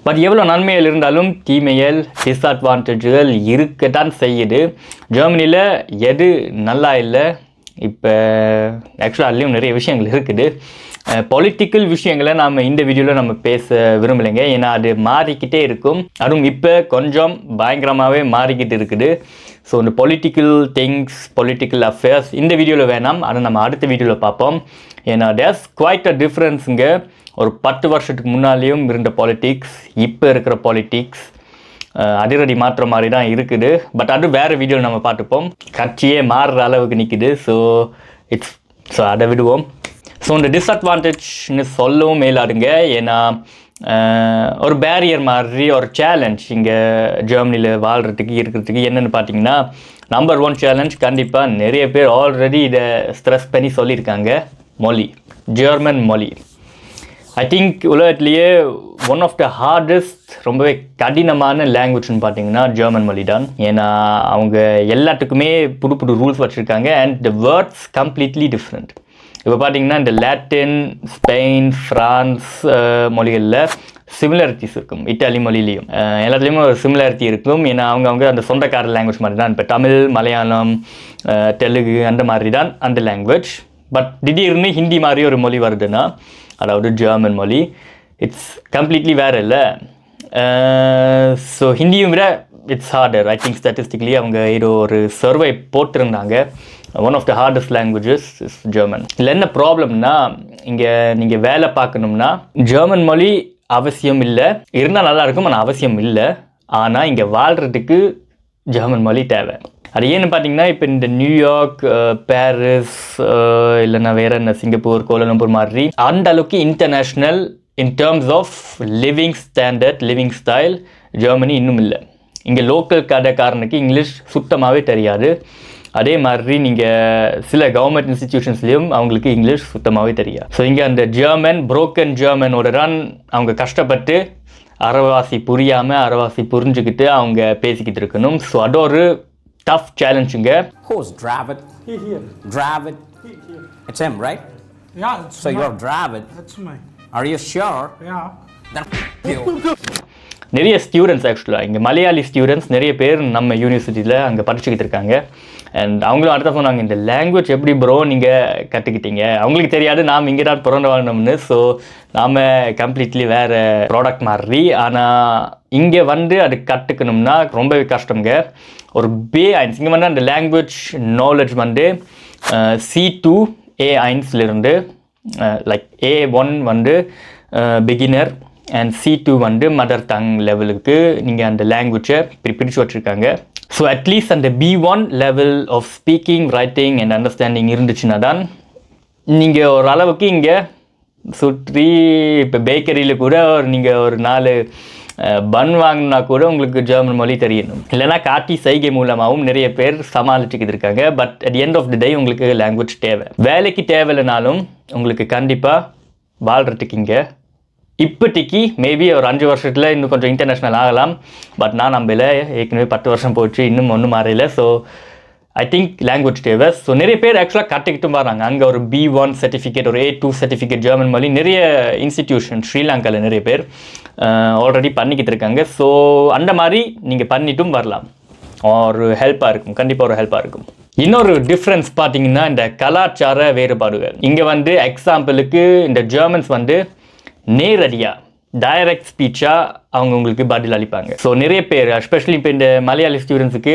But எவ்வளோ நன்மைகள் இருந்தாலும் தீமைகள் டிஸ்அட்வான்டேஜுகள் இருக்கத்தான் செய்யுது. ஜெர்மனியில் எது நல்லா இல்லை, இப்போ ஆக்சுவலாக அதுலேயும் நிறைய விஷயங்கள் இருக்குது. பொலிட்டிக்கல் விஷயங்களை நாம் இந்த வீடியோவில் நம்ம பேச விரும்பலைங்க, ஏன்னா அது மாறிக்கிட்டே இருக்கும். அதுவும் இப்போ கொஞ்சம் பயங்கரமாகவே மாறிக்கிட்டு இருக்குது. ஸோ இந்த பொலிட்டிக்கல் திங்ஸ், பொலிட்டிக்கல் அஃபேர்ஸ் இந்த வீடியோவில் வேணாம், அதை நம்ம அடுத்த வீடியோவில் பார்ப்போம். ஏன்னா தேர்ஸ் குவைட் அ டிஃப்ரென்ஸுங்க. ஒரு 10 வருஷத்துக்கு முன்னாலேயும் இருந்த பாலிட்டிக்ஸ், இப்போ இருக்கிற பாலிட்டிக்ஸ் அதிரடி மாற்ற மாதிரி தான் இருக்குது. பட் அது வேறு வீடியோவில் நம்ம பார்த்துப்போம். கட்சியே மாறுற அளவுக்கு நிற்குது. ஸோ அதை விடுவோம். ஸோ இந்த டிஸ்அட்வான்டேஜ்னு சொல்லவும் மேலாடுங்க. ஏன்னா ஒரு பேரியர் மாதிரி ஒரு சேலஞ்ச் இங்கே ஜெர்மனியில் வாழ்கிறதுக்கு இருக்கிறதுக்கு என்னென்னு பார்த்தீங்கன்னா, நம்பர் 1 சேலஞ்ச் கண்டிப்பாக நிறைய பேர் ஆல்ரெடி இதை ஸ்ட்ரெஸ் பண்ணி சொல்லியிருக்காங்க, மொழி, ஜெர்மன் மொழி. ஐ திங்க் உலகத்துலேயே ஒன் ஆஃப் த ஹார்டஸ்ட், ரொம்பவே கடினமான லாங்குவேஜ்னு பார்த்தீங்கன்னா ஜெர்மன் மொழி தான். ஏன்னா அவங்க எல்லாத்துக்குமே புது புது ரூல்ஸ் வச்சுருக்காங்க and the words completely different. இப்போ பார்த்தீங்கன்னா இந்த லாட்டின், ஸ்பெயின், ஃப்ரான்ஸ் மொழிகளில் சிமிலாரிட்டிஸ் இருக்கும். இட்டாலி மொழிலையும் எல்லாத்துலேயுமே ஒரு சிமிலாரிட்டி இருக்கும். ஏன்னா அவங்க அந்த சொந்தக்கார லாங்குவேஜ் மாதிரி தான். இப்போ தமிழ், மலையாளம், தெலுங்கு அந்த மாதிரி தான் அந்த லாங்குவேஜ். பட் திடீர்னு ஹிந்தி மாதிரி ஒரு மொழி வருதுன்னா, அதாவது ஜெர்மன் மொழி, இட்ஸ் கம்ப்ளீட்லி வேறு இல்லை. ஸோ ஹிந்தியும் விட it's harder. I think statistically அவங்க ஏதோ ஒரு சர்வே போட்டிருந்தாங்க, one of the hardest languages is German. இதில் என்ன ப்ராப்ளம்னா, இங்கே நீங்கள் வேலை பார்க்கணும்னா ஜெர்மன் மொழி அவசியம் இல்லை, இருந்தால் நல்லாயிருக்கும், ஆனால் அவசியம் இல்லை. ஆனால் இங்கே வாழ்கிறதுக்கு ஜெர்மன் மொழி தேவை. அது ஏன்னு பார்த்தீங்கன்னா, இப்போ இந்த நியூயார்க், பாரிஸ், இல்லைன்னா வேறு என்ன சிங்கப்பூர், கோலாலம்பூர் மாதிரி அந்த அளவுக்கு international in terms of living standard, living style Germany இன்னும் இல்லை. இங்கே லோக்கல் கடைக்காரனுக்கு இங்கிலீஷ் சுத்தமாகவே தெரியாது. அதே மாதிரி நீங்கள் சில கவர்மெண்ட் இன்ஸ்டிடியூஷன்ஸ்லேயும் அவங்களுக்கு இங்கிலீஷ் சுத்தமாகவே தெரியாது. ஸோ இங்கே அந்த ஜெர்மன், புரோக்கன் ஜெர்மனோட தான் அவங்க கஷ்டப்பட்டு அரைவாசி புரியாமல் அரைவாசி புரிஞ்சுக்கிட்டு அவங்க பேசிக்கிட்டு இருக்கணும். ஸோ அது ஒரு tough சேலஞ்சுங்க. Who's Dravid? Here. Dravid? Here. It's him, right? Yeah, it's So mine. you're Dravid. That's mine. Are you sure? Yeah. Then you. நிறைய ஸ்டூடெண்ட்ஸ் ஆக்சுவலாக இங்கே மலையாளி ஸ்டூடெண்ட்ஸ் நிறைய பேர் நம்ம யூனிவர்சிட்டியில் அங்கே படிச்சுக்கிட்டு இருக்காங்க. அண்ட் அவங்களும் அடுத்த சொன்னாங்க, இந்த லாங்குவேஜ் எப்படி ப்ரோ நீங்கள் கற்றுக்கிட்டீங்க? அவங்களுக்கு தெரியாது நாம் இங்கே தான் பிறந்து வாழணும்னு. ஸோ நாம் கம்ப்ளீட்லி வேறு ப்ராடக்ட் மாதிரி. ஆனால் இங்கே வந்து அது கற்றுக்கணும்னா ரொம்பவே கஷ்டங்க. ஒரு B1 இங்கே வந்து அந்த லாங்குவேஜ் நாலேஜ் வந்து C2 A1 லைக் A1 வந்து பிகினர் அண்ட் C2 வந்து மதர் டங் லெவலுக்கு நீங்கள் அந்த லாங்குவேஜை பிரித்து வச்சுருக்காங்க. ஸோ அட்லீஸ்ட் அந்த B1 level of speaking, writing and understanding இருந்துச்சுன்னா தான் நீங்கள் ஒரு அளவுக்கு இங்கே சுற்றி இப்போ பேக்கரியில் கூட நீங்கள் ஒரு 4 பன் வாங்கினா கூட உங்களுக்கு ஜெர்மன் மொழி தெரியணும். இல்லைனா காட்டி சைகை மூலமாகவும் நிறைய பேர் சமாளிச்சுக்கிட்டு இருக்காங்க. But at the end of the day உங்களுக்கு லாங்குவேஜ் தேவை. வேலைக்கு தேவையில்லைனாலும் உங்களுக்கு கண்டிப்பாக வாழ்கிறதுக்கு இங்கே இப்போதைக்கு மேபி ஒரு 5 வருஷத்தில் இன்னும் கொஞ்சம் இன்டர்நேஷ்னல் ஆகலாம். பட் நான் நம்பல, ஏற்கனவே 10 வருஷம் போச்சு, இன்னும் ஒன்றும் மாறையில. ஸோ ஐ திங்க் லாங்குவேஜ் தேவை. ஸோ நிறைய பேர் ஆக்சுவலாக கற்றுக்கிட்டும் வராங்க. அங்கே ஒரு B1 சர்டிஃபிகேட், ஒரு A2 சர்டிஃபிகேட் ஜெர்மன் மொழி நிறைய இன்ஸ்டிடியூஷன் ஸ்ரீலங்காவில் நிறைய பேர் ஆல்ரெடி பண்ணிக்கிட்டு இருக்காங்க. ஸோ அந்த மாதிரி நீங்கள் பண்ணிட்டும் வரலாம். ஒரு ஹெல்ப்பாக இருக்கும், கண்டிப்பாக ஒரு ஹெல்ப்பாக இருக்கும். இன்னொரு டிஃப்ரென்ஸ் பார்த்தீங்கன்னா இந்த கலாச்சார வேறுபாடுகள். இங்கே வந்து எக்ஸாம்பிளுக்கு இந்த ஜெர்மன்ஸ் வந்து நேரடியாக டைரக்ட் ஸ்பீச்சாக அவங்க உங்களுக்கு பதில் அளிப்பாங்க. ஸோ நிறைய பேர் எஸ்பெஷலி இப்போ இந்த மலையாளி ஸ்டூடெண்ட்ஸுக்கு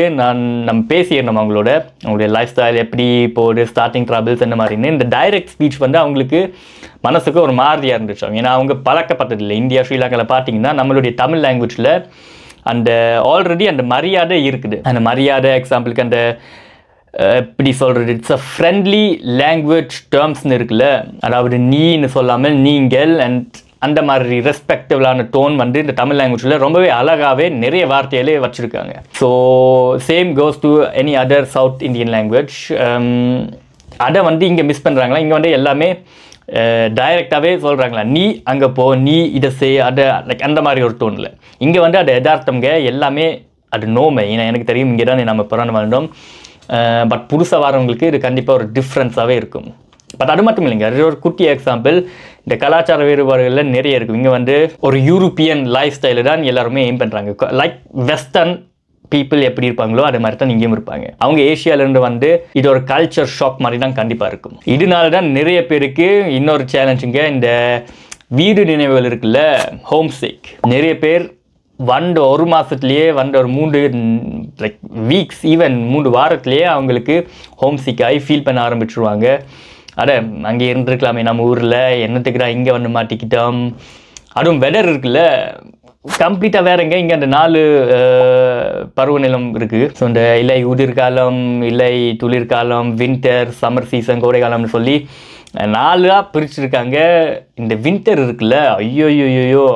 நம்ம பேசியிருந்தோம் அவங்களுடைய லைஃப் ஸ்டைல் எப்படி போகுது, ஸ்டார்டிங் ட்ரபிள்ஸ் அந்த மாதிரின்னு. இந்த டைரக்ட் ஸ்பீச் வந்து அவங்களுக்கு மனசுக்கு ஒரு மாதிரியாக இருந்துச்சு. ஏன்னா அவங்க பழக்கப்பட்டதில்லை. இந்தியா, ஸ்ரீலங்காவில் பார்த்தீங்கன்னா நம்மளுடைய தமிழ் லாங்குவேஜில் அந்த ஆல்ரெடி அந்த மரியாதை இருக்குது. அந்த மரியாதை எக்ஸாம்பிளுக்கு அந்த எப்படி சொல்கிறது, இட்ஸ் அ ஃப்ரெண்ட்லி லாங்குவேஜ் டேர்ம்ஸ்னு இருக்குல்ல, அதாவது நீன்னு சொல்லாமல் நீங்கள் அண்ட் அந்த மாதிரி ரெஸ்பெக்டிவலான டோன் வந்து இந்த தமிழ் லாங்குவேஜில் ரொம்பவே அழகாகவே நிறைய வார்த்தைகளே வச்சுருக்காங்க. So same goes to any other south Indian language. அதை வந்து இங்கே மிஸ் பண்ணுறாங்களா? இங்கே வந்து எல்லாமே டைரெக்டாகவே சொல்கிறாங்களா, நீ அங்கே போ, நீ இதை செய், அதை லைக் அந்த மாதிரி ஒரு டோனில். இங்கே வந்து அது யதார்த்தங்க, எல்லாமே அது நோமை. ஏன்னா எனக்கு தெரியும் இங்கே தான் நம்ம பிறந்து வாழ்ந்தோம். பட் புதுசாக வரவங்களுக்கு இது கண்டிப்பாக ஒரு டிஃப்ரென்ஸாகவே இருக்கும். பட் அது மட்டும் இல்லைங்க, அது ஒரு குட்டி எக்ஸாம்பிள். இந்த கலாச்சார வேறுபாடுகளில் நிறைய இருக்கும். இங்கே வந்து ஒரு யூரோப்பியன் லைஃப் ஸ்டைலு தான் எல்லாருமே எய்ம் பண்ணுறாங்க. லைக் வெஸ்டர்ன் பீப்புள் எப்படி இருப்பாங்களோ அதே மாதிரி தான் இங்கேயும் இருப்பாங்க. அவங்க ஏஷியாவிலேருந்து வந்து இது ஒரு கல்ச்சர் ஷாக் மாதிரி தான் கண்டிப்பாக இருக்கும். இதனால தான் நிறைய பேருக்கு இன்னொரு சேலஞ்சுங்க, இந்த வீடு நினைவுகள் இருக்குல்ல, ஹோம் சிக். நிறைய பேர் ஒரு மாதத்துலேயே ஒரு 3 லைக் வீக்ஸ், ஈவன் 3 வாரத்துலேயே அவங்களுக்கு ஹோம் சிக் ஆகி ஃபீல் பண்ண ஆரம்பிச்சுருவாங்க. அங்கே இருந்துருக்கலாமே நம்ம ஊரில், என்னத்துக்குடா இங்கே வந்து மாட்டிக்கிட்டோம். அதுவும் வெதர் இருக்குல்ல, கம்ப்ளீட்டாக வேறங்க. இங்கே அந்த 4 பருவநிலம் இருக்குது. ஸோ இந்த இலை உதிர்காலம், இலை துளிர்காலம், வின்டர், சம்மர் சீசன், கோடை காலம்னு சொல்லி 4ஆக பிரிச்சுருக்காங்க. இந்த வின்டர் இருக்குல்ல, ஐயோ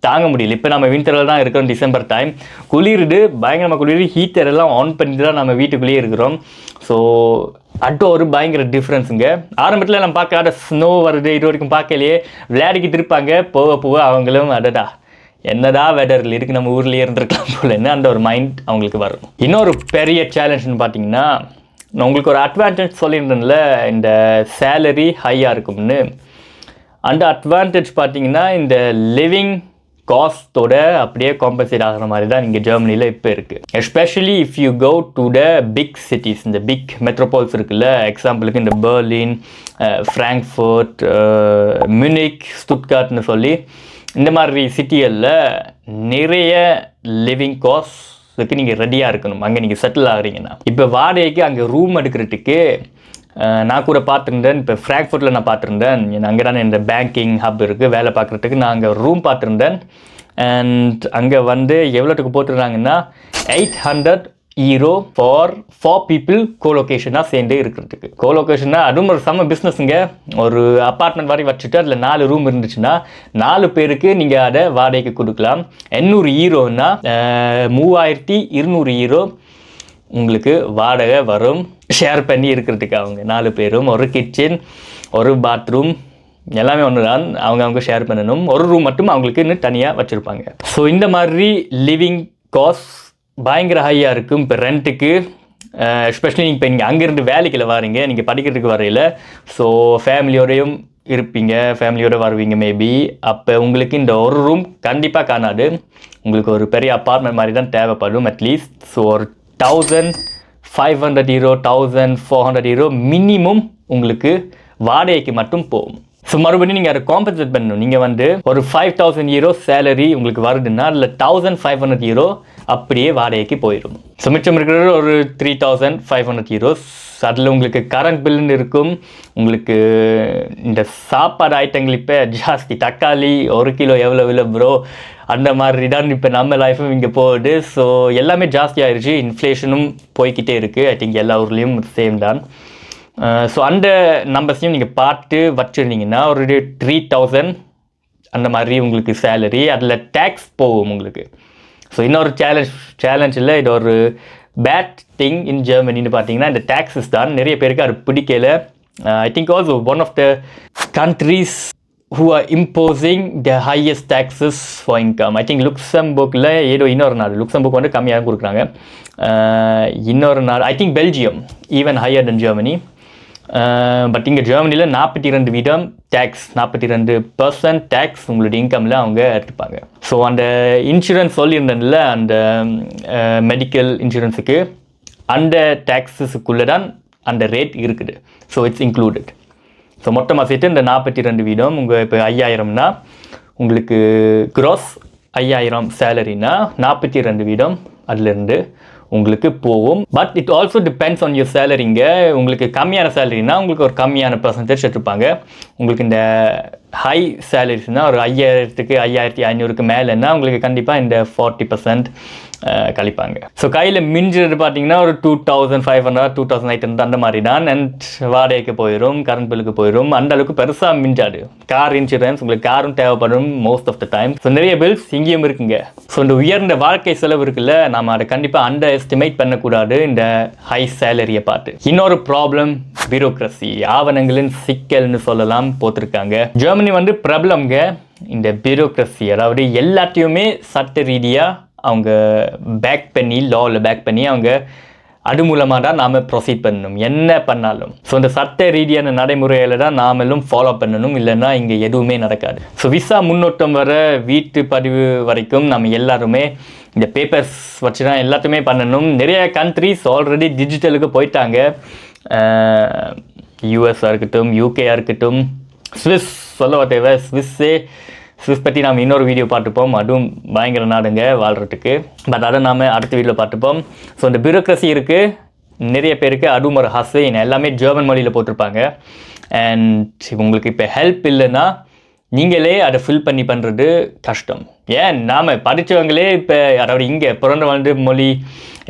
தாங்க முடியல. இப்போ நம்ம வின்டரில் தான் இருக்கிறோம், டிசம்பர் டைம். குளிருது, பயங்கரமாக குளிருது. ஹீட்டர் எல்லாம் ஆன் பண்ணிட்டு தான் நம்ம வீட்டுக்குள்ளேயே இருக்கிறோம். ஸோ அது ஒரு பயங்கர டிஃப்ரென்ஸுங்க. ஆரம்பத்தில் நம்ம பார்க்காத ஸ்னோ வருது, இது வரைக்கும் பார்க்கலையே, விளையாடிக்கிட்டு இருப்பாங்க. போக அவங்களும் என்னடா வெதரில் இருக்குது, நம்ம ஊர்லேயே இருந்திருக்கலாம் போலன்னு அந்த ஒரு மைண்ட் அவங்களுக்கு வரும். இன்னொரு பெரிய சேலஞ்சுன்னு பார்த்தீங்கன்னா, நான் உங்களுக்கு ஒரு அட்வான்டேஜ் சொல்லியிருந்தேன்ல, இந்த சேலரி ஹையாக இருக்கும்னு. அந்த அட்வான்டேஜ் பார்த்தீங்கன்னா இந்த லிவிங் காஸ்ட்டோட அப்படியே காம்பன்சேட் ஆகிற மாதிரி தான் இங்கே ஜெர்மனியில் இப்போ இருக்குது. Especially if you go to the big cities, இந்த பிக் மெட்ரோபால்ஸ் இருக்குல்ல, எக்ஸாம்பிளுக்கு இந்த பெர்லின், ஃப்ராங்க்ஃபர்ட், மியூனிக், ஸ்டுட்கார்ட்னு சொல்லி இந்த மாதிரி சிட்டிகளில் நிறைய லிவிங் காஸ்ட்டுக்கு நீங்கள் ரெடியாக இருக்கணும் அங்கே நீங்கள் செட்டில் ஆகிறீங்கன்னா. இப்போ வாடகைக்கு அங்கே ரூம் எடுக்கிறதுக்கு நான் கூட பார்த்துருந்தேன். இப்போ ஃப்ராங்க்ஃபர்ட்டில் நான் பார்த்துருந்தேன். அங்கே தானே இந்த பேங்கிங் ஹப் இருக்குது, வேலை பார்க்குறதுக்கு நான் அங்கே ரூம் பார்த்துருந்தேன். அண்ட் அங்கே வந்து எவ்வளோத்துக்கு போட்டுருந்தாங்கன்னா €800 ஃபார் 4 people கோலொகேஷனாக சேர்ந்து இருக்கிறதுக்கு. கோலொகேஷனா அதுவும் ஒரு செம்ம பிஸ்னஸுங்க. ஒரு அப்பார்ட்மெண்ட் மாதிரி வச்சுட்டு அதில் 4 ரூம் இருந்துச்சுன்னா 4 பேருக்கு நீங்கள் அதை வாடகைக்கு கொடுக்கலாம். €800னா €3200 உங்களுக்கு வாடகை வரும். ஷேர் பண்ணி இருக்கிறதுக்கு அவங்க 4 பேரும், ஒரு கிச்சன், ஒரு பாத்ரூம், எல்லாமே ஒன்று தான். அவங்க ஷேர் பண்ணணும். ஒரு ரூம் மட்டும் அவங்களுக்கு இன்னும் தனியாக வச்சுருப்பாங்க. ஸோ இந்த மாதிரி லிவிங் காஸ்ட் பயங்கர ஹையாக இருக்கும். இப்போ ரெண்ட்டுக்கு எஸ்பெஷலி நீங்கள் இப்போ நீங்கள் அங்கேருந்து வேலைக்கில் வாரீங்க, நீங்கள் படிக்கிறதுக்கு வரையில், ஸோ ஃபேமிலியோடையும் இருப்பீங்க, ஃபேமிலியோடு வருவீங்க மேபி. அப்போ உங்களுக்கு இந்த ஒரு ரூம் கண்டிப்பாக காணாது. உங்களுக்கு ஒரு பெரிய அப்பார்ட்மெண்ட் மாதிரி தான் தேவைப்படும் அட்லீஸ்ட். ஸோ ஒரு €1500, €1400 மினிமம் உங்களுக்கு வாடகைக்கு மட்டும் போகும். ஸோ மறுபடியும் நீங்கள் அதை காம்பன்சேட் பண்ணணும். நீங்கள் வந்து ஒரு €5000 சேலரி உங்களுக்கு வருதுன்னா அதில் €1500 அப்படியே வாடகைக்கு போயிடும். ஸோ மிச்சம் இருக்கிறது ஒரு €3500. அதில் உங்களுக்கு கரண்ட் பில்லுன்னு இருக்கும். உங்களுக்கு இந்த சாப்பாடு ஐட்டங்கள் இப்போ ஜாஸ்தி. தக்காளி 1 கிலோ எவ்வளோ விலை ப்ரோ, அந்த மாதிரி தான் இப்போ நம்ம லைஃபும் இங்கே போகுது. ஸோ எல்லாமே ஜாஸ்தி ஆயிடுச்சு. இன்ஃப்ளேஷனும் போய்கிட்டே இருக்குது. ஐ திங்க் எல்லா ஊர்லேயும் சேம் தான். ஸோ அந்த நம்பர்ஸையும் நீங்கள் பார்த்து வச்சுருந்தீங்கன்னா ஒரு 3000 அந்த மாதிரி உங்களுக்கு சேலரி. அதில் டேக்ஸ் போகும் உங்களுக்கு. ஸோ இன்னொரு சேலஞ்சில் இது ஒரு பேட் திங் இன் ஜெர்மனின்னு பார்த்தீங்கன்னா இந்த டேக்ஸஸ் தான். நிறைய பேருக்கு அது பிடிக்கல. I think also one of the countries who are imposing the highest taxes for income. I think லுக்சம்பர்கில் இன்னொரு நாடு, லுக்சம்பர்க் வந்து கம்மியாக கொடுக்குறாங்க. இன்னொரு நாடு I think Belgium even higher then Germany. But இங்கே ஜெர்மனியில் 42% டேக்ஸ், 42% டேக்ஸ் உங்களுடைய இன்கமில் அவங்க எடுத்துப்பாங்க. ஸோ அந்த இன்சூரன்ஸ் சொல்லியிருந்தேன்ல, அந்த மெடிக்கல் இன்சூரன்ஸுக்கு அந்த டேக்ஸஸுக்குள்ளே தான் அந்த ரேட் இருக்குது. So it's included. ஸோ மொத்தமாக சேர்த்து இந்த 42% உங்கள் இப்போ 5000னா உங்களுக்கு க்ராஸ் 5000 சேலரினா 42% அதுலேருந்து உங்களுக்கு போகும். But it also depends on your சேலரிங்க. உங்களுக்கு கம்மியான சேலரினா உங்களுக்கு ஒரு கம்மியான பர்சன்டேஜ் எடுத்துப்பாங்க. உங்களுக்கு இந்த ஹை சேலரிஸ்னால் ஒரு 5000க்கு 5500க்கு மேலேன்னா உங்களுக்கு கண்டிப்பாக இந்த 40% கழிப்பாங்க. ஸோ கையில் மிஞ்சுறது பார்த்தீங்கன்னா ஒரு 2500 2800 அந்த மாதிரி தான். அண்ட் வாடகைக்கு போயிடும், கரண்ட் பில்லுக்கு போயிடும். அந்த அளவுக்கு பெருசாக மிஞ்சாது. கார் இன்சூரன்ஸ் உங்களுக்கு காரும் தேவைப்படும் most of the time. So நிறைய பில்ஸ் இங்கேயும் இருக்குங்க. ஸோ இந்த உயர்ந்த வாழ்க்கை செலவு இருக்குல்ல, நம்ம அதை கண்டிப்பாக அண்டர் எஸ்டிமேட் பண்ணக்கூடாது இந்த ஹை சேலரியை பார்த்து. இன்னொரு ப்ராப்ளம் பியூரோக்ரசி, ஆவணங்களின் சிக்கல்னு சொல்லலாம் போட்டிருக்காங்க. ஜெர்மனி வந்து பிரபலம்ங்க இந்த பியூரோக்ரசி. அதாவது எல்லாத்தையுமே சட்ட ரீதியாக அவங்க பேக் பண்ணி, லாவில் பேக் பண்ணி அவங்க அது மூலமாக தான் நாம் ப்ரொசீட் பண்ணணும் என்ன பண்ணாலும். ஸோ இந்த சட்ட ரீதியான நடைமுறைகளை தான் நாமெல்லாம் ஃபாலோ பண்ணணும், இல்லைன்னா இங்கே எதுவுமே நடக்காது. ஸோ விசா முன்னோட்டம் வர வீட்டு பதிவு வரைக்கும் நம்ம எல்லாருமே இந்த பேப்பர்ஸ் வச்சு தான் எல்லாத்தையுமே பண்ணணும். நிறைய கண்ட்ரிஸ் ஆல்ரெடி டிஜிட்டலுக்கு போயிட்டாங்க. யூஎஸ்ஸாக இருக்கட்டும், யூகேயாக இருக்கட்டும், ஸ்விஸ் சொல்லவா தேவை. ஸ்விஸ் பற்றி நாம் இன்னொரு வீடியோ பார்த்துப்போம். அதுவும் பயங்கர நாடுங்க வாழ்கிறதுக்கு. பட் அதை நாம் அடுத்த வீடியோவில் பார்த்துப்போம். ஸோ இந்த பியூரோக்ரஸி இருக்குது நிறைய பேருக்கு, அதுவும் ஒரு ஹஸ்ஸைன் எல்லாமே ஜெர்மன் மொழியில் போட்டிருப்பாங்க. அண்ட் உங்களுக்கு இப்போ ஹெல்ப் இல்லைன்னா நீங்களே அதை ஃபில் பண்ணி பண்ணுறது கஷ்டம். ஏன் நாம் படித்தவங்களே இப்போ அதாவது இங்கே பிறந்த வாழ்ந்து மொழி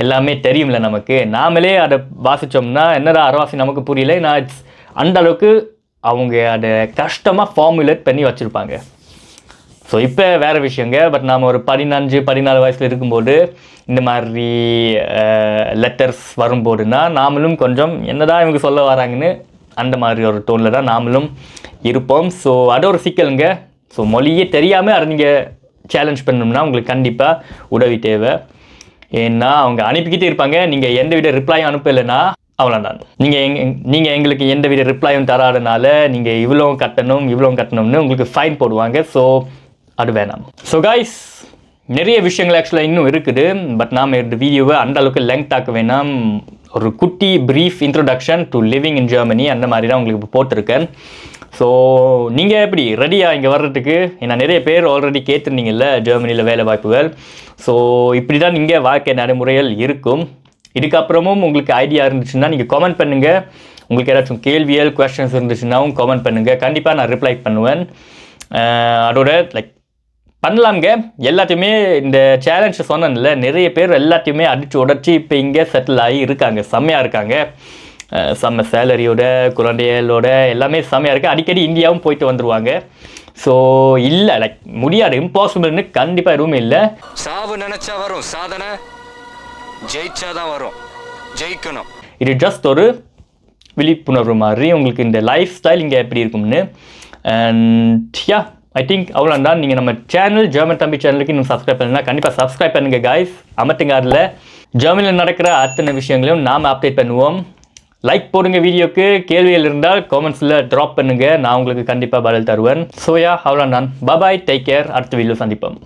எல்லாமே தெரியும்ல நமக்கு, நாமளே அதை வாசித்தோம்னா என்னடா அரைவாசி நமக்கு புரியல. நான் அந்த அளவுக்கு அவங்க அதை கஷ்டமாக ஃபார்முலேட் பண்ணி வச்சுருப்பாங்க. ஸோ இப்போ வேறு விஷயங்க. பட் நாம் ஒரு 14 வயசில் இருக்கும்போது இந்த மாதிரி லெட்டர்ஸ் வரும்போதுனா நாமளும் கொஞ்சம் என்னதான் இவங்க சொல்ல வராங்கன்னு அந்த மாதிரி ஒரு டோனில் தான் நாமளும் இருப்போம். ஸோ அது ஒரு சிக்கலுங்க. ஸோ மொழியே தெரியாமல் அதை நீங்கள் சேலஞ்ச் பண்ணணும்னா உங்களுக்கு கண்டிப்பாக உதவி தேவை. ஏன்னா அவங்க அனுப்பிக்கிட்டே இருப்பாங்க, நீங்கள் எந்த வித ரிப்ளையும் அனுப்பலைன்னா அவ்வளோதான். நீங்கள் எங்களுக்கு எந்த வித ரிப்ளையும் தராதனால நீங்கள் இவ்வளோ கட்டணும்னு உங்களுக்கு ஃபைன் போடுவாங்க. ஸோ அது வேணாம். ஸோ கைஸ் நிறைய விஷயங்கள் ஆக்சுவலாக இன்னும் இருக்குது. பட் நாம் இந்த வீடியோவை அந்த அளவுக்கு லெங்க் ஆக்க வேணாம். ஒரு குட்டி brief introduction to living in Germany அந்த மாதிரி தான் உங்களுக்கு இப்போ போட்டிருக்கேன். ஸோ நீங்கள் எப்படி ரெடியாக இங்கே வர்றதுக்கு? ஏன்னா நிறைய பேர் ஆல்ரெடி கேட்டிருந்தீங்கல்ல ஜெர்மனியில் வேலை வாய்ப்புகள். ஸோ இப்படி தான் இங்கே வாழ்க்கை நடைமுறைகள் இருக்கும். இதுக்கப்புறமும் உங்களுக்கு ஐடியா இருந்துச்சுன்னா நீங்கள் கமெண்ட் பண்ணுங்கள். உங்களுக்கு ஏதாச்சும் கேள்விகள் குவெஸ்டன்ஸ் இருந்துச்சுன்னாவும் கமெண்ட் பண்ணுங்கள். கண்டிப்பாக நான் ரிப்ளை பண்ணுவேன். அதோட பண்ணலாங்க எல்லாத்தையுமே. இந்த சேலஞ்சை சொன்னேன்ல, நிறைய பேர் எல்லாத்தையுமே அடித்து உடச்சி இப்போ இங்கே செட்டில் ஆகி இருக்காங்க, செம்மையாக இருக்காங்க. செம்ம சேலரியோட குழந்தைகளோட எல்லாமே செம்மையாக இருக்குது. அடிக்கடி இந்தியாவும் போயிட்டு வந்துடுவாங்க. ஸோ இல்லை முடியாது, இம்பாசிபிள்னு கண்டிப்பாக எதுவுமே இல்லை. சாவு நினச்சா வரும், சாதனை ஜெயிச்சாதான் வரும், ஜெயிக்கணும். இது ஜஸ்ட் ஒரு விழிப்புணர்வு மாதிரி உங்களுக்கு இந்த லைஃப் ஸ்டைல் இங்கே எப்படி இருக்கும்னு. அண்ட் யா ஐ திங்க் அவ்வளோதான். நீங்கள் நம்ம சேனல் ஜெர்மன் தம்பி சேனலுக்கு இன்னும் சப்ஸ்கிரைப் பண்ணுன்னா கண்டிப்பாக சப்ஸ்கிரைப் பண்ணுங்கள் காய்ஸ். அமர்த்துங்க. அதில் ஜெர்மனியில் நடக்கிற அத்தனை விஷயங்களையும் நாம் அப்டேட் பண்ணுவோம். லைக் போடுங்க வீடியோக்கு. கேள்விகள் இருந்தால் காமெண்ட்ஸில் ட்ராப் பண்ணுங்கள், நான் உங்களுக்கு கண்டிப்பாக பதில் தருவேன். ஸோ யா அவ்வளோதான். பாய், டேக் கேர். அடுத்த வீடியோ சந்திப்போம்.